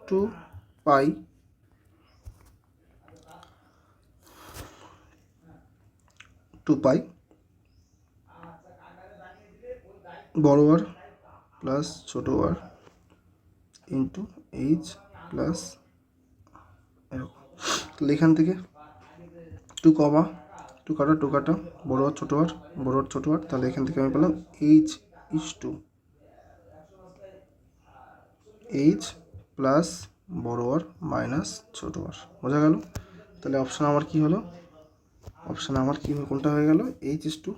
Speaker 1: 2π বড় আর প্লাস ছোটো আর ইন্টু এইচ প্লাস এরকম। তাহলে এখান থেকে 2 কাটা বড় আর ছোটো আর তাহলে এখান থেকে আমি পেলাম এইচ ইস্টু এইচ প্লাস বড় আর মাইনাস ছোটো আর। বোঝা গেল? তাহলে অপশান আমার কী হলো? অপশান আমার কী কোনটা হয়ে গেল? এইচ ইস্টু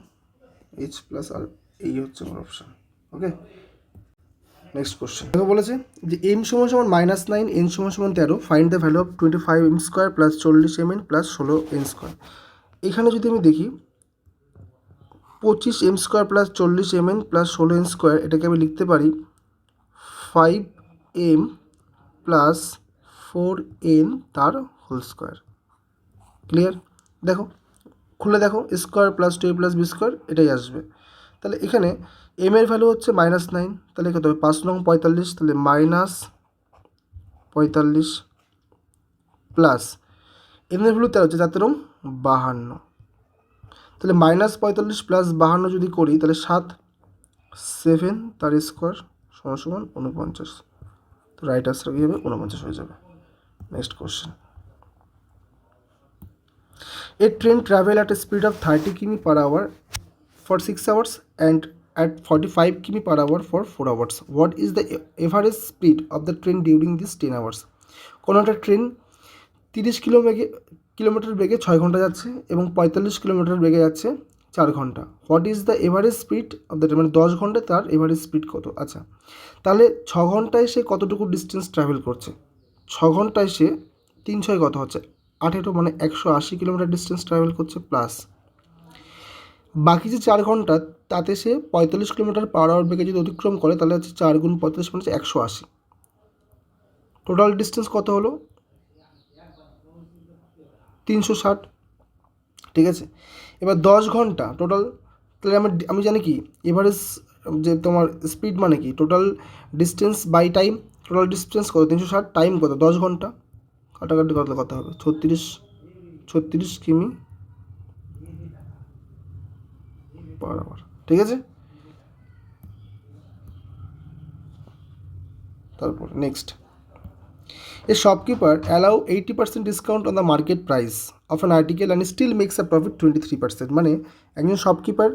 Speaker 1: এইচ প্লাস আর, এই হচ্ছে আমার অপশান। ওকে, নেক্সট কোশ্চেন দেখো, বলেছে যে m সমান সমান -9, n সমান সমান 13, find the value of 25m square plus 40mn plus 16n square. এখানে যদি আমি দেখি 25m square plus 40mn plus 16n square, এটাকে আমি লিখতে পারি 5m প্লাস 4n তার হোল স্কোয়ার। ক্লিয়ার? দেখো, খুলে দেখো, square plus 2a plus b square এটাই আসবে। তাহলে এখানে m এর ভ্যালু হচ্ছে -9, তাহলে কত হবে? 5 নং 45, তাহলে -45 প্লাস m এর ভ্যালু 13 হচ্ছে 4 নং 52, তাহলে -45 প্লাস 52 যদি করি তাহলে 7 তার স্কোয়ার সমান 49, তো রাইট আনসার কী হবে? 49 হয়ে যাবে। Next question, a train travel at a speed of 30 km/h for 6 hours and at 45 km/h for 4 hours. What is the average speed of the train during these 10 hours? কোনো একটা train 30 kilometre বেগে 6 ঘন্টা যাচ্ছে এবং 45 kilometre বেগে যাচ্ছে 4 ঘন্টা। What is the average speed of the train? মানে 10 ঘন্টায় তার এভারেজ স্পিড কত? আচ্ছা, তাহলে 6 ঘন্টায় সে কতটুকু ডিস্টেন্স ট্রাভেল করছে? 6 ঘন্টায় সে 3 6 কত হচ্ছে? 18, মানে 180 কিলোমিটার ডিস্টেন্স ট্রাভেল করছে, প্লাস বাকি যে 4 ঘন্টা তাতে সে 45 কিলোমিটার/h বেগে যদি অতিক্রম করে তাহলে হচ্ছে 4 গুণ 45 মানে 180। টোটাল ডিস্টেন্স কত হলো? 360। ঠিক আছে, এবার 10 ঘন্টা টোটাল, তাহলে আমি জানি কি এভারেজ যে তোমার স্পিড মানে কি? Total distance by time. Total distance কত? 360, টাইম কত? 10 ঘন্টা, কাটাকাটি করলে কত হবে? 36 কিমি/h। ঠিক আছে, তারপর next, a shopkeeper allow 80% discount on the market price of an article and still makes a profit 23%। মানে একজন শপকিপার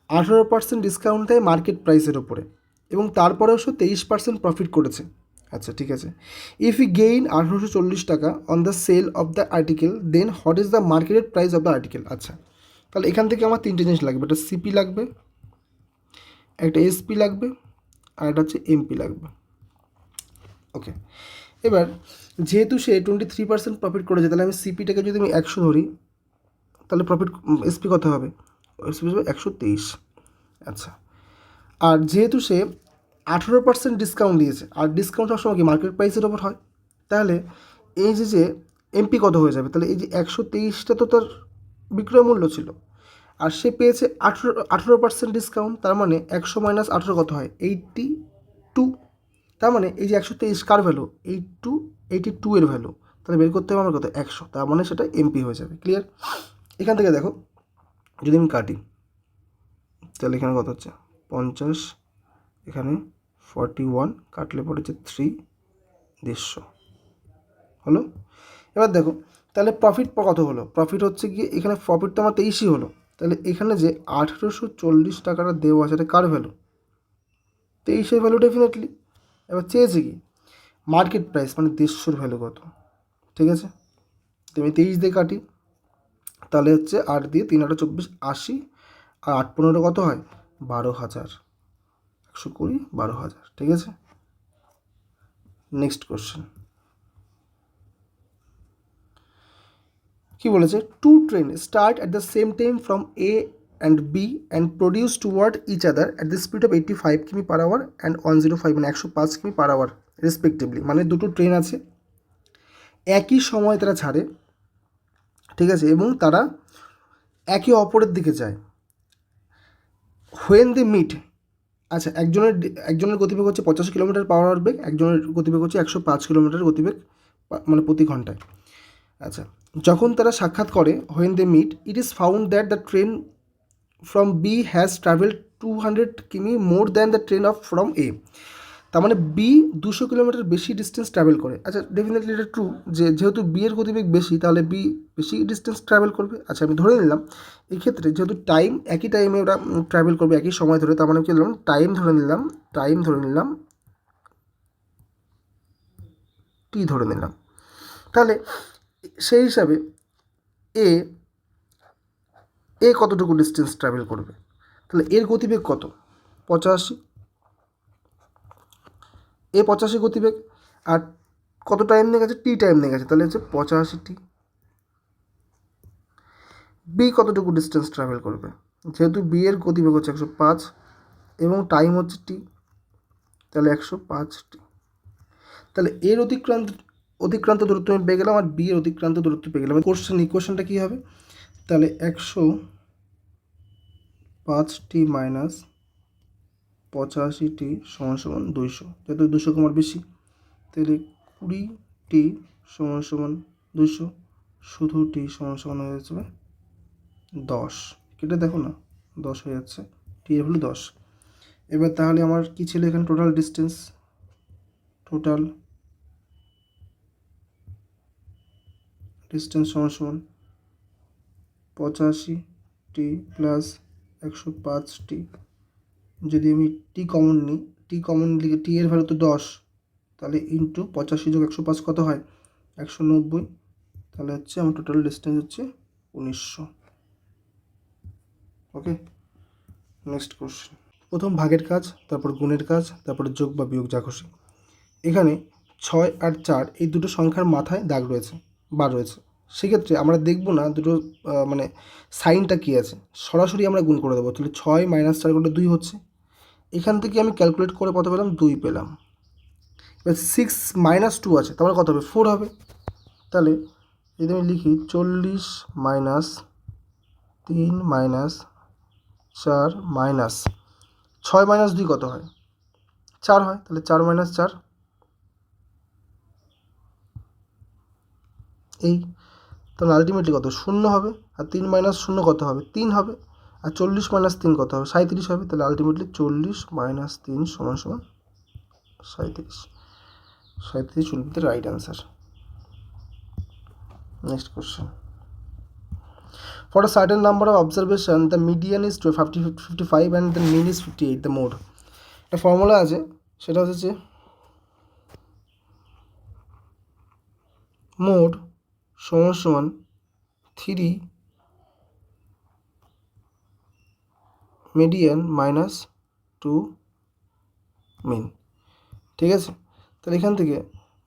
Speaker 1: 18% ডিসকাউন্ট দেয় মার্কেট প্রাইসের ওপরে এবং তারপরেও সে 23% প্রফিট করেছে। আচ্ছা, ঠিক আছে, if you gain 1840 taka on the sale of the article then what is the marketed price of the article? আচ্ছা, তাহলে এখান থেকে আমার 3টে জিনিস লাগবে, একটা সিপি লাগবে, একটা এসপি লাগবে আর এটা হচ্ছে এমপি লাগবে। ওকে, এবার যেহেতু সে 23% প্রফিট করেছে, তাহলে আমি সিপিটাকে যদি আমি 100 ধরি, তাহলে প্রফিট এসপি কত হবে? এসপি হবে 123। আচ্ছা, আর যেহেতু সে 18% ডিসকাউন্ট দিয়েছে, আর ডিসকাউন্ট সবসময় কি মার্কেট প্রাইসের ওপর হয়, তাহলে এই যে এমপি কত হয়ে যাবে? তাহলে এই যে 123টা তো তার বিক্রয় মূল্য ছিল, আর সে পেয়েছে 18% ডিসকাউন্ট, তার মানে 100 মাইনাস 18 কত হয়? 82। তার মানে এই যে 123 কার ভ্যালু? 82 এর ভ্যালু, তাহলে বের করতে হবে আমার কত? 100, তার মানে সেটা এমপি হয়ে যাবে। ক্লিয়ার? এখান থেকে দেখো, যদি আমি কাটি, তাহলে এখানে কত হচ্ছে? 50, এখানে 41, কাটলে পড়েছে 3, 150 হলো। এবার দেখো, তাহলে প্রফিট কত হলো? প্রফিট হচ্ছে গিয়ে, এখানে প্রফিট তো আমার 23ই হলো, তাহলে এখানে যে 1840 টাকাটা দেওয়া আছে, এটা কার ভ্যালু? 23-এর ভ্যালু ডেফিনেটলি। এবার চেয়েছে কি? মার্কেট প্রাইস, মানে 150-র ভ্যালু কত? ঠিক আছে, তো আমি 23 দিয়ে কাটি, তাহলে হচ্ছে 8 দিয়ে 3 8 24, 80, আর 8 15 কত হয়? 12,000। 120, 12,000। ঠিক আছে, নেক্সট কোশ্চেন কি বলেছে? Two train start at the same time from A and B and proceed toward each other at the speed of 85 কিমি পার আওয়ার অ্যান্ড 105, মানে 105 কিমি পার আওয়ার রেসপেক্টিভলি। মানে দুটো ট্রেন আছে, একই সময় তারা ছাড়ে, ঠিক আছে, এবং তারা একে অপরের দিকে যায়। হোয়েন দে মিট, আচ্ছা, একজনের গতিবেগ হচ্ছে 85 কিলোমিটার পার আওয়ার বেগ, একজনের গতিবেগ হচ্ছে 105 কিলোমিটার গতিবেগ, মানে প্রতি ঘন্টায়। আচ্ছা, যখন তারা সাক্ষাৎ করে, when they meet, it is found that the train from B has travel 200 কিমি more than the train of from A. তার মানে বি 200 কিলোমিটার বেশি ডিস্টেন্স ট্রাভেল করে। আচ্ছা, ডেফিনেটলি এটা ট্রু, যে যেহেতু বি এর গতিবেগ বেশি, তাহলে বি বেশি ডিস্টেন্স ট্রাভেল করবে। আচ্ছা, আমি ধরে নিলাম এই ক্ষেত্রে যেহেতু টাইম, একই টাইমে ওরা ট্রাভেল করবে একই সময় ধরে, তার মানে কি ধরলাম? টাইম ধরে নিলাম টি ধরে নিলাম। তাহলে সেই হিসাবে এ কতটুকু ডিস্টেন্স ট্রাভেল করবে? তাহলে এর গতিবেগ কত? 85। 85 গতিবেগ, আর কত টাইম নিয়ে গেছে? টি টাইম নিয়ে গেছে, তাহলে হচ্ছে 85 টি। বি কতটুকু ডিস্টেন্স ট্রাভেল করবে? যেহেতু বি এর গতিবেগ হচ্ছে 105 এবং টাইম হচ্ছে টি, তাহলে 105টি। তাহলে এর অতিক্রান্ত দূরত্ব আমি পেয়ে গেলাম, আর বি এর অতিক্রান্ত দূরত্ব পেয়ে গেলাম। ইকুয়েশনটা কী হবে? তাহলে 105টি মাইনাস 85টি সমান 200, যেহেতু 200 কমার বেশি, তাহলে 20টি সমান 200, শুধু টি সমান হয়ে যাবে 10। কেটে দেখো না, 10 হয়ে যাচ্ছে, টি এর ভ্যালু 10। এবার তাহলে আমার কী ছিল এখানে? টোটাল ডিস্টেন্স সমান 85টি প্লাস 105টি। যদি আমি টি কমন নিই, টি এর ভ্যালু তো 10, তাহলে ইন্টু 85 যোগ 105 কত হয়? 190। তাহলে হচ্ছে আমার টোটাল ডিস্টেন্স হচ্ছে 1900। ওকে, নেক্সট কোশ্চেন। প্রথম ভাগের কাজ, তারপর গুণের কাজ, তারপরে যোগ বা বিয়োগ, যা খুশি। এখানে 6 আর 4 এই দুটো সংখ্যার মাথায় দাগ রয়েছে, বার রয়েছে। সেক্ষেত্রে আমরা দেখব না দুটো মানে সাইনটা কী আছে, সরাসরি আমরা গুণ করে দেবো। তাহলে 6 মাইনাস 4 করলে 2 হচ্ছে। এখান থেকে আমি ক্যালকুলেট করে কত পেলাম? 2 পেলাম। এবার 6 মাইনাস 2 আছে, তাহলে কত হবে? 4 হবে। তাহলে যদি আমি লিখি 40 মাইনাস 3 মাইনাস 4 মাইনাস 6 মাইনাস 2 কত হয়? 4 হয়। তাহলে 4 মাইনাস 4, এই। তাহলে আলটিমেটলি কত? 0 হবে। আর 3 মাইনাস 0 কত হবে? 3 হবে। আর 40 মাইনাস 3 কত হবে? 37 হবে। তাহলে আলটিমেটলি 40 মাইনাস 3 সমান 37। 37 will be the right answer. Next question. For a certain number of observation, the median is 55 and the mean is 58. The mode, একটা ফর্মুলা আছে, সেটা হচ্ছে মোড সমান 3 মিডিয়ান মাইনাস 2 মিন। ঠিক আছে, তাহলে এখান থেকে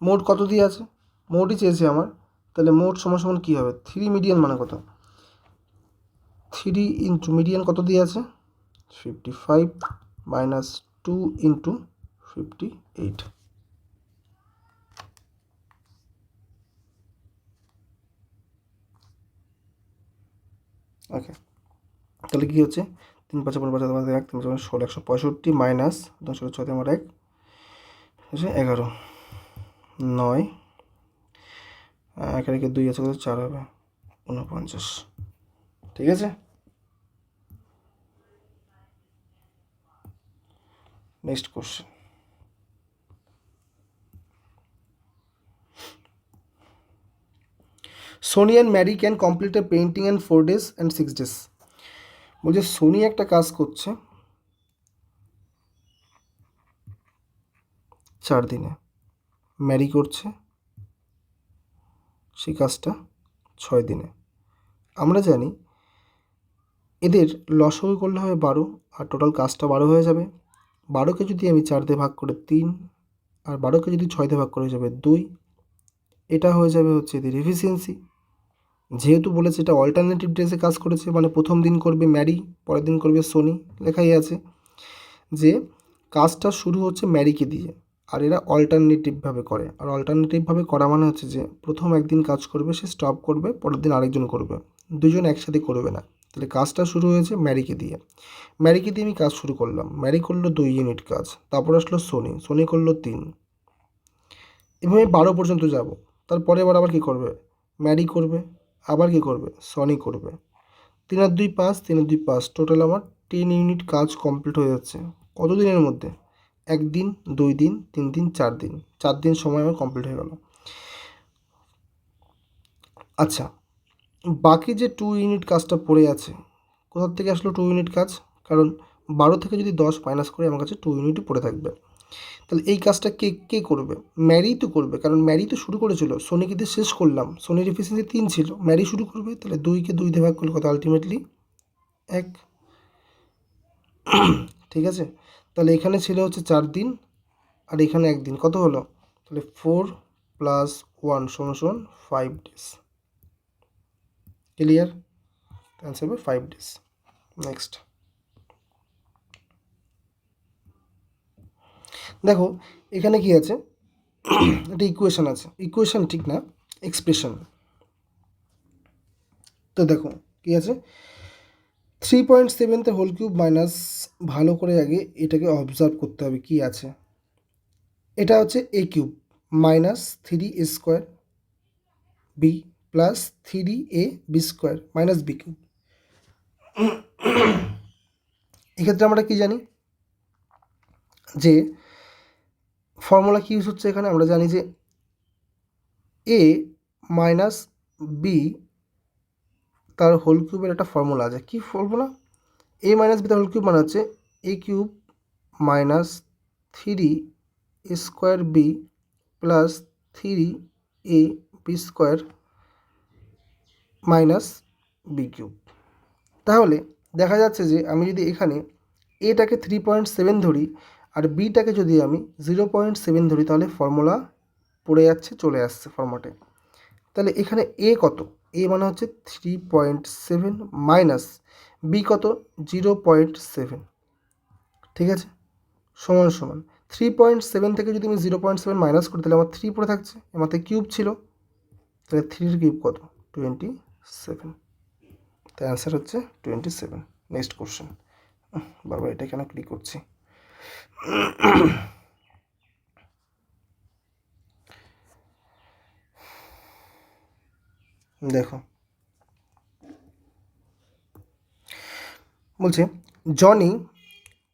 Speaker 1: মোট কত দিয়ে আছে, মোটই চেয়েছে আমার, তাহলে মোট সমান সমান কী হবে, 3 মিডিয়ান মানে কত, 3 ইন্টু মিডিয়ান কত দিয়ে আছে 55 মাইনাস 2 ইন্টু 58। ওকে, তাহলে কী হচ্ছে 3 5 5 5 1 3 5 16 165 মাইনাস 10 6 আমার 1 হচ্ছে 11 9 1 2 আছে কত 4 হবে 49। ঠিক আছে, next question. Soni and Mary can complete a painting and 4 days অ্যান্ড 6 days। বলছে সোনি একটা কাজ করছে 4 দিনে, ম্যারি করছে সেই কাজটা 6 দিনে। আমরা জানি এদের লসও করলে হবে 12, আর টোটাল কাজটা 12 হয়ে যাবে। 12কে যদি আমি 4 দিয়ে ভাগ করে 3, আর 12কে যদি 6 দিয়ে ভাগ করে হয়ে যাবে 2, এটা হয়ে যাবে হচ্ছে এদের এফিসিয়েন্সি। যেহেতু বলেছে এটা অল্টারনেটিভ ডেজে কাজ করেছে, মানে প্রথম দিন করবে ম্যারি, পরের দিন করবে সোনি, লেখাই আছে যে কাজটা শুরু হচ্ছে ম্যারিকে দিয়ে, আর এরা অল্টারনেটিভভাবে করে। আর অল্টারনেটিভভাবে করা মানে হচ্ছে যে প্রথম একদিন কাজ করবে, সে স্টপ করবে, পরের দিন আরেকজন করবে, দুজন একসাথে করবে না। তাহলে কাজটা শুরু হয়েছে ম্যারিকে দিয়ে, ম্যারিকে দিয়ে আমি কাজ শুরু করলাম, ম্যারি করলো 2 ইউনিট কাজ, তারপর আসলো সোনি, সোনি করলো 3, এভাবে 12 পর্যন্ত যাব। তারপরে আবার কী করবে, ম্যারি করবে, আবার কী করবে, সনি করবে, 3 আর 2 5, 3 আর 2 5, টোটাল আমার 10 ইউনিট কাজ কমপ্লিট হয়ে যাচ্ছে কত দিনের মধ্যে, 1 দিন 2 দিন 3 দিন 4 দিন, 4 দিন সময় আমার কমপ্লিট হয়ে গেল। আচ্ছা, বাকি যে 2 ইউনিট কাজটা পড়ে আছে, কোথার থেকে আসলো 2 ইউনিট কাজ, কারণ 12 থেকে যদি 10 মাইনাস করে আমার কাছে 2 ইউনিটই পড়ে থাকবে। তাহলে এই কাজটা কে কে করবে, ম্যারি তো করবে, কারণ ম্যারি তো শুরু করেছিল, সোনিকে দিয়ে শেষ করলাম, সোনির এফিসিয়েন্সি 3 ছিল, ম্যারি শুরু করবে, তাহলে 2কে 2 দিয়ে ভাগ করলে কত, আলটিমেটলি 1। ঠিক আছে, তাহলে এখানে ছিল হচ্ছে 4 দিন, আর এখানে 1 দিন, কত হলো, তাহলে 4 + 1 = 5 days। ক্লিয়ার, অ্যান্সার হবে 5 days। নেক্সট দেখো এখানে কি আছে, একটা ইকুয়েশন আছে, ইকুয়েশন ঠিক না, এক্সপ্রেশন। তো দেখো কি আছে, 3.7 হোল কিউব মাইনাস, ভালো করে আগে এটাকে অবজার্ভ করতে হবে কি আছে। এটা হচ্ছে a cube minus 3a² b plus 3ab² minus b cube. এক্ষেত্রে আমরা কি জানি যে ফর্মুলা কি ইউজ হচ্ছে এখানে, আমরা জানি যে a মাইনাস b তার হোল কিউবের একটা ফর্মুলা আছে, কি ফর্মুলা, a মাইনাস b তার হোল কিউব মানে হচ্ছে a cube minus 3a² b plus 3ab² minus b cube. তাহলে দেখা যাচ্ছে যে আমি যদি এখানে এটাকে 3.7 ধরি আর বিটাকে যদি আমি 0.7 ধরি, তাহলে ফর্মুলা পড়ে যাচ্ছে, চলে আসছে ফর্ম্যাটে। তাহলে এখানে এ কত, এ মানে হচ্ছে 3.7 মাইনাস বি কত 0.7, ঠিক আছে, সমান সমান 3.7 থেকে যদি আমি 0.7 মাইনাস করি, তাহলে আমার 3 পড়ে থাকছে, আমার তো কিউব ছিল, তাহলে 3 কিউব কত 27, তাই অ্যান্সার হচ্ছে 27। নেক্সট কোশ্চেন, বাবা এটা কেন ক্লিক করছি, দেখো বলছে Johnny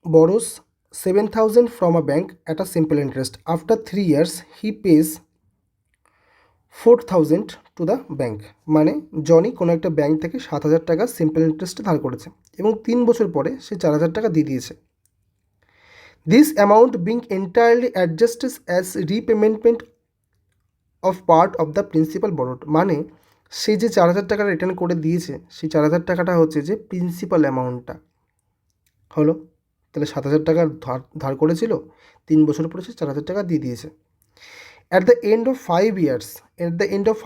Speaker 1: borrows 7,000 from a bank at a simple interest. After 3 years he pays 4,000 to the bank। মানে জনি কোনো একটা ব্যাংক থেকে 7,000 টাকা সিম্পল ইন্টারেস্টে ধার করেছে এবং 3 বছর পরে সে 4,000 টাকা দিয়ে দিয়েছে। This amount being entirely adjusted as repayment of part of the principal borrowed. মানে সে যে 4,000 টাকা রিটার্ন করে দিয়েছে, সেই 4,000 টাকাটা হচ্ছে যে প্রিন্সিপাল অ্যামাউন্টটা হলো। তাহলে 7,000 টাকা ধার করেছিল, 3 বছর পরে সে 4,000 টাকা দিয়ে দিয়েছে। At the end of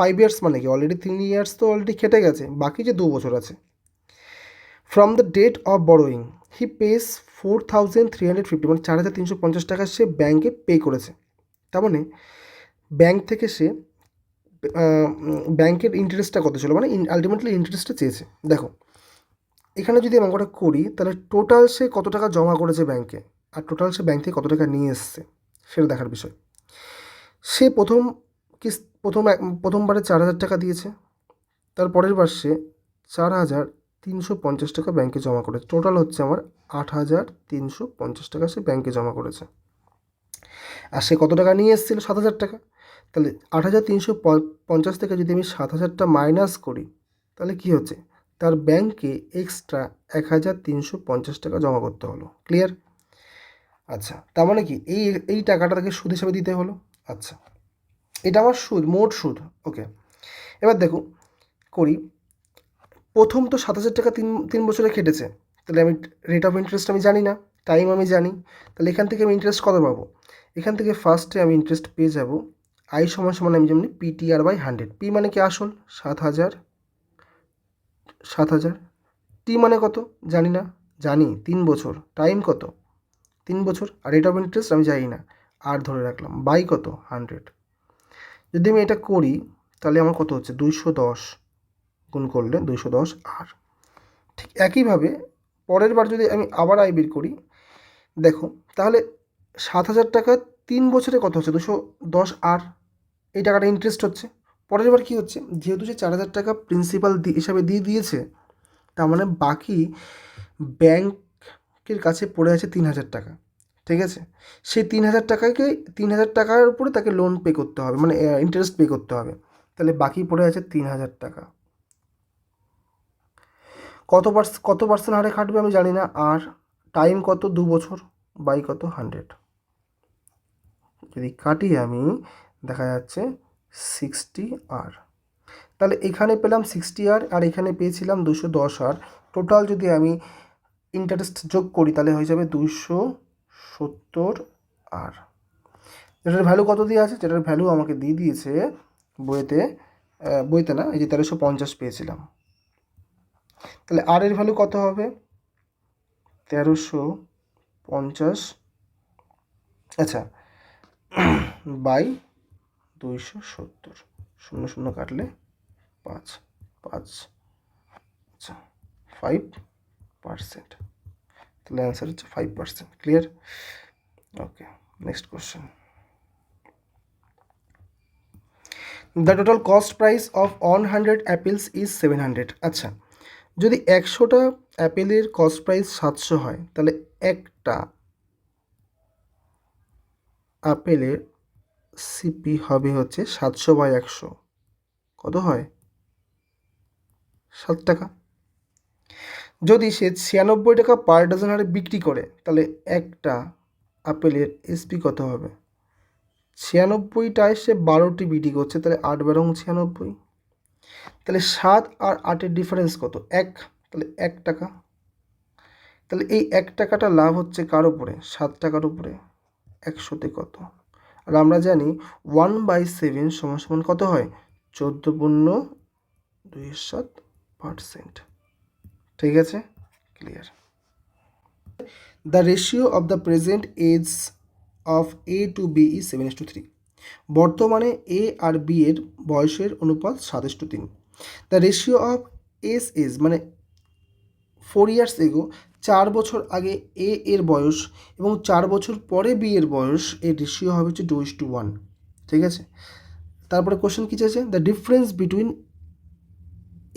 Speaker 1: 5 years মানে কি, অলরেডি 3 ইয়ার্স তো অলরেডি কেটে গেছে, বাকি যে 2 বছর আছে। From the date of borrowing he pays 4,350, মানে 4,350 টাকা সে ব্যাংকে পে করেছে। তার মানে ব্যাংক থেকে সে ব্যাংকের ইন্টারেস্টটা কত ছিল, মানে আলটিমেটলি ইন্টারেস্টটা চেয়েছে। দেখো এখানে যদি অঙ্কটা করি তাহলে টোটাল সে কত টাকা জমা করেছে ব্যাংকে আর টোটাল সে ব্যাংক থেকে কত টাকা নিয়ে এসছে সেটা দেখার বিষয়। সে প্রথমবারে 4,000 টাকা দিয়েছে, তার পরের বার সে 4,350 টাকা ব্যাংকে জমা করেছে, টোটাল হচ্ছে আমার 8,350 টাকা সে ব্যাংকে জমা করেছে। আর সে কত টাকা নিয়ে এসেছিল, 7,000 টাকা। তাহলে 8,350 থেকে যদি আমি 7,000টা মাইনাস করি তাহলে কি হচ্ছে, তার ব্যাংকে এক্সট্রা 1,350 টাকা জমা করতে হলো। ক্লিয়ার? আচ্ছা, তার মানে কি এই টাকাটা তাকে সুদ হিসাবে দিতে হলো। আচ্ছা, এটা আমার সুদ, মোট সুদ। ওকে, এবার দেখো করি, প্রথম তো 7,000 টাকা তিন বছরে কেটেছে, তাহলে আমি রেট অফ ইন্টারেস্ট আমি জানি না, টাইম আমি জানি, তাহলে এখান থেকে আমি ইন্টারেস্ট কত পাবো? এখান থেকে ফার্স্টে আমি ইন্টারেস্ট পেয়ে যাব আই সমান সমান আমি যেমনি PTR/100। পি মানে কি আসল 7,000, টি মানে কত জানি না, জানি 3 বছর, টাইম কত 3 বছর, আর রেট অফ ইন্টারেস্ট আমি জানি না, আর ধরে রাখলাম বাই কত 100। যদি আমি এটা করি তাহলে আমার কত হচ্ছে 210, গুণ করলে 210 আর। ঠিক একইভাবে পরের বার যদি আমি আবার আই বের করি, দেখো তাহলে 7,000 টাকা 3 বছরে কত হচ্ছে 210 আর, এই টাকাটা ইন্টারেস্ট হচ্ছে। পরের বার কী হচ্ছে, যেহেতু সে 4,000 টাকা প্রিন্সিপাল হিসাবে দিয়ে দিয়েছে, তার মানে বাকি ব্যাংকের কাছে পড়ে আছে 3,000 টাকা। ঠিক আছে, সেই 3,000 টাকার উপরে তাকে লোন পে করতে হবে, মানে ইন্টারেস্ট পে করতে হবে। তাহলে বাকি পড়ে আছে 3,000 টাকা। কত পার্সেন্ট হারে খাটবে আমি জানি না, আর টাইম কত 2 বছর, বাই কত 100। যদি কাটি আমি দেখা যাচ্ছে 60 আর। তাহলে এখানে পেলাম 60 আর, আর এখানে পেয়েছিলাম 210 আর। টোটাল যদি আমি ইন্টারেস্ট যোগ করি তাহলে হয়ে যাবে 270 আর। যেটার ভ্যালু কত দিয়ে আছে, যেটার ভ্যালু আমাকে দিয়ে দিয়েছে বইতে না, এই যে 1350 পেয়েছিলাম। তাহলে আর এর ভ্যালু কত হবে 1350, আচ্ছা, বাই 270, 0 কাটলে 5, আচ্ছা 5%। তাহলে অ্যান্সার হচ্ছে 5%। Clear? Okay, next question. The total cost price of 100 apples is 700। আচ্ছা, যদি 100টা অ্যাপেলের কস্ট প্রাইস 700 হয় তাহলে একটা আপেলের সিপি হবে হচ্ছে 700/100, কত হয় 7 টাকা। যদি সে 96 টাকা পার ডজন হারে বিক্রি করে তাহলে একটা আপেলের এসপি কত হবে, 96টায় সে 12টি বিক্রি করছে, তাহলে 8/12 96। তাহলে 7 আর 8-এর ডিফারেন্স কত 1, তাহলে 1 টাকা। তাহলে এই 1 টাকাটা লাভ হচ্ছে কার উপরে, 7 টাকার উপরে। 100তে কত, আর আমরা জানি 1/7 সমান কত হয় 14.27%। ঠিক আছে, clear? The ratio of the present age of A to B is 7:3। বর্তমানে এ আর বি এর বয়সের অনুপাত 7:3। দ্য রেশিও অফ এস মানে 4 ইয়ার্স এগো, 4 বছর আগে এ এর বয়স এবং 4 বছর পরে বি এর বয়স, এর রেশিও হবে হচ্ছে 2:1। ঠিক আছে, তারপরে কোশ্চেন কী চাইছে, the difference between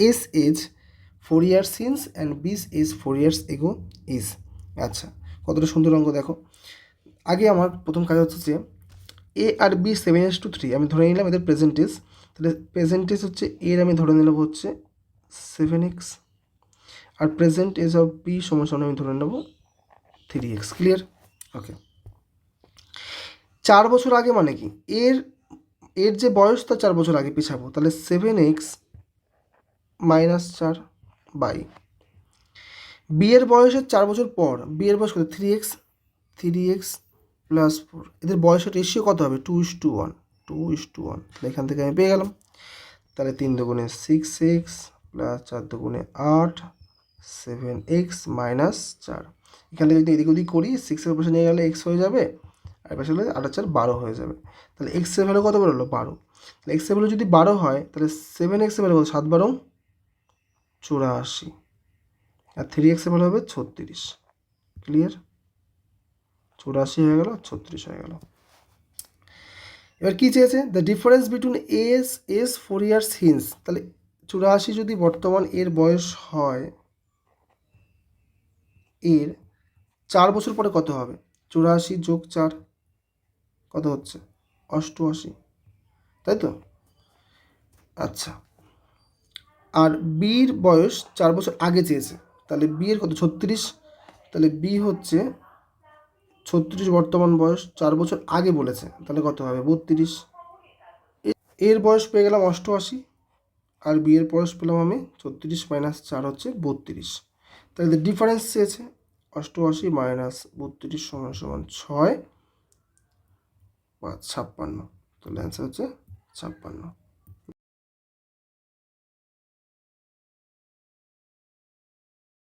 Speaker 1: A's age 4 years since and B's age 4 years ago is. আচ্ছা, কতটা সুন্দর অঙ্ক দেখো। আগে আমার প্রথম কাজ হচ্ছে যে এ আর বি 7:3, আমি ধরে নিলাম এদের প্রেজেন্টেজ। তাহলে প্রেজেন্টেজ হচ্ছে এর আমি ধরে নিলাম হচ্ছে 7x, আর প্রেজেন্ট এজ অফ বি সমান আমি ধরে নেব 3x। ক্লিয়ার? ওকে, 4 বছর আগে মানে কি, এর যে বয়স তা 4 বছর আগে পিছাবো, তাহলে 7x - 4 বাই বিয়ের বয়সের 4 বছর পর, বিয়ের বয়স কত, 3x প্লাস 4, এদের বয়সের রেশিও কত হবে, 2:1, 2:1, তাহলে এখান থেকে আমি পেয়ে গেলাম। তাহলে 3 দুগুণে 6x প্লাস 4 দুগুণে 8, 7x মাইনাস 4। এখান থেকে যদি এদিক ওদিক করি, 6-এর পাশে নিয়ে গেলে x হয়ে যাবে, আর পাশে হলে 8-4 12 হয়ে যাবে। তাহলে x-এর ভ্যালু কত বেরোলো, 12। তাহলে x-এর ভ্যালু যদি 12 হয়, তাহলে 7x-এর ভ্যালু কত, 7-12 84, আর 3x-এর ভ্যালু হবে 36। ক্লিয়ার? 84 হয়ে গেল, 36 হয়ে গেল। এবার কী চেয়েছে, the difference between A's 4 years hence. তাহলে 84 যদি বর্তমান এর বয়স হয়, এর 4 বছর পরে কত হবে, 84 যোগ 4 কত হচ্ছে, 88, তাই তো? আচ্ছা, আর বির বয়স 4 বছর আগে চেয়েছে, তাহলে বি এর কত, 36, তাহলে বি হচ্ছে 36 বর্তমান বয়স, 4 বছর আগে বলেছে, তাহলে কত হবে, 32। এর বয়স পেয়ে গেলাম 88, আর বি এর বয়স পেলাম আমি 36 মাইনাস 4 হচ্ছে 32। তাহলে ডিফারেন্স চেয়েছে 88 মাইনাস 32 সমান সমান 6 বা 56, তাহলে অ্যান্সার হচ্ছে 56।